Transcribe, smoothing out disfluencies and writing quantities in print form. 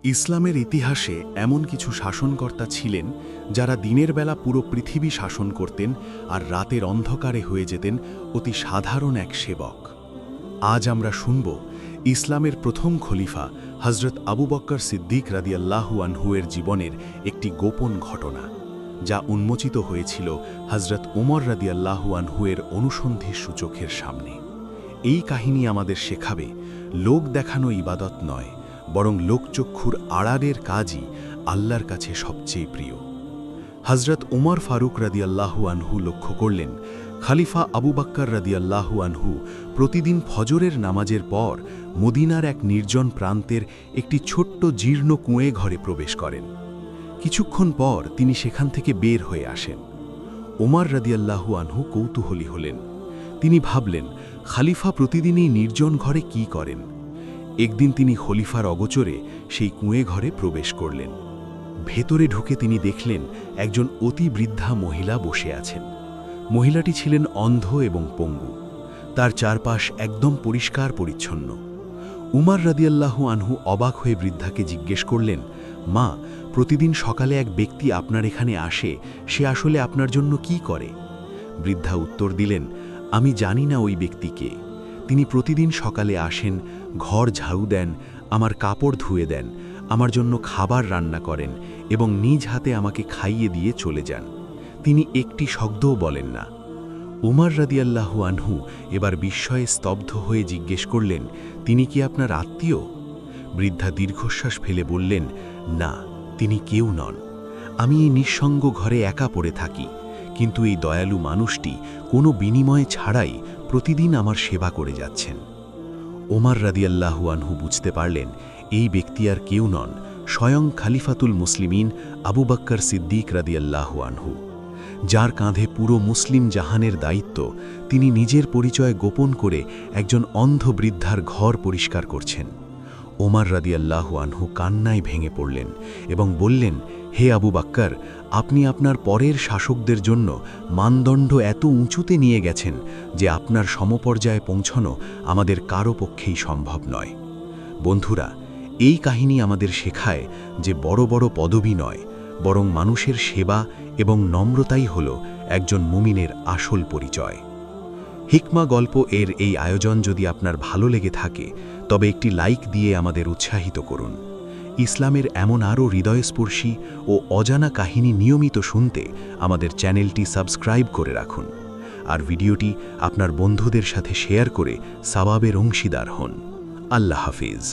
ইসলামের ইতিহাসে এমন কিছু শাসনকর্তা ছিলেন যারা দিনের বেলা পুরো পৃথিবী শাসন করতেন আর রাতের অন্ধকারে হয়ে যেতেন অতি সাধারণ এক সেবক। আজ আমরা শুনব ইসলামের প্রথম খলিফা হজরত আবু বকর সিদ্দিক রাদিয়াল্লাহু আনহুয়ের জীবনের একটি গোপন ঘটনা, যা উন্মোচিত হয়েছিল হজরত উমর রাদিয়াল্লাহু আনহুয়ের অনুসন্ধির সূচকের সামনে। এই কাহিনী আমাদের শেখাবে লোক দেখানো ইবাদত নয়, বরং লোকচক্ষুর আড়ালের কাজই আল্লাহর কাছে সবচেয়ে প্রিয়। হজরত উমর ফারুক রাদিয়াল্লাহু আনহু লক্ষ্য করলেন, খলিফা আবু বকর রাদিয়াল্লাহু আনহু প্রতিদিন ফজরের নামাজের পর মদিনার এক নির্জন প্রান্তের একটি ছোট্ট জীর্ণ কুঁয়ে ঘরে প্রবেশ করেন। কিছুক্ষণ পর তিনি সেখান থেকে বের হয়ে আসেন। ওমর রাদিয়াল্লাহু আনহু কৌতূহলী হলেন। তিনি ভাবলেন, খলিফা প্রতিদিনই নির্জন ঘরে কি করেন। একদিন তিনি খলিফার অগোচরে সেই কুঁয়ে ঘরে প্রবেশ করলেন। ভেতরে ঢুকে তিনি দেখলেন একজন অতি বৃদ্ধা মহিলা বসে আছেন। মহিলাটি ছিলেন অন্ধ এবং পঙ্গু। তার চারপাশ একদম পরিষ্কার পরিচ্ছন্ন। উমর রাদিয়াল্লাহু আনহু অবাক হয়ে বৃদ্ধাকে জিজ্ঞেস করলেন, মা, প্রতিদিন সকালে এক ব্যক্তি আপনার এখানে আসে, সে আসলে আপনার জন্য কি করে? বৃদ্ধা উত্তর দিলেন, আমি জানি না ওই ব্যক্তি কে। তিনি প্রতিদিন সকালে আসেন, ঘর ঝাড়ু দেন, আমার কাপড় ধুয়ে দেন, আমার জন্য খাবার রান্না করেন এবং নিজ হাতে আমাকে খাইয়ে দিয়ে চলে যান। তিনি একটি শব্দও বলেন না। উমর রাদিয়াল্লাহু আনহু এবার বিস্ময়ে স্তব্ধ হয়ে জিজ্ঞেস করলেন, তিনি কি আপনার আত্মীয়? বৃদ্ধা দীর্ঘশ্বাস ফেলে বললেন, না, তিনি কেউ নন। আমি এই নিঃসঙ্গ ঘরে একা পড়ে থাকি, কিন্তু এই দয়ালু মানুষটি কোনো বিনিময় ছাড়াই প্রতিদিন আমার সেবা করে যাচ্ছেন। ওমর রাদিয়াল্লাহু আনহু বুঝতে পারলেন, এই ব্যক্তি আর কেউ নন, স্বয়ং খলিফাতুল মুসলিমিন আবু বকর সিদ্দিক রাদিয়াল্লাহু আনহু, যার কাঁধে পুরো মুসলিম জাহানের দায়িত্ব। তিনি নিজের পরিচয় গোপন করে একজন অন্ধ বৃদ্ধার ঘর পরিষ্কার করছেন। ওমর রাদিয়াল্লাহু আনহু কান্নায় ভেঙে পড়লেন এবং বললেন, হে আবু বকর, আপনি আপনার পরের শাসকদের জন্য মানদণ্ড এত উঁচুতে নিয়ে গেছেন যে আপনার সমপর্যায়ে পৌঁছানো আমাদের কারো পক্ষেই সম্ভব নয়। বন্ধুরা, এই কাহিনী আমাদের শেখায় যে বড় বড় পদবি নয়, বরং মানুষের সেবা এবং নম্রতাই হল একজন মুমিনের আসল পরিচয়। হিকমা গল্প এর এই আয়োজন যদি আপনার ভালো লেগে থাকে, তবে একটি লাইক দিয়ে আমাদের উৎসাহিত করুন। ইসলামের এমন আরও হৃদয়স্পর্শী ও অজানা কাহিনী নিয়মিত শুনতে আমাদের চ্যানেলটি সাবস্ক্রাইব করে রাখুন, আর ভিডিওটি আপনার বন্ধুদের সাথে শেয়ার করে সওয়াবের অংশীদার হন। আল্লাহ হাফেজ।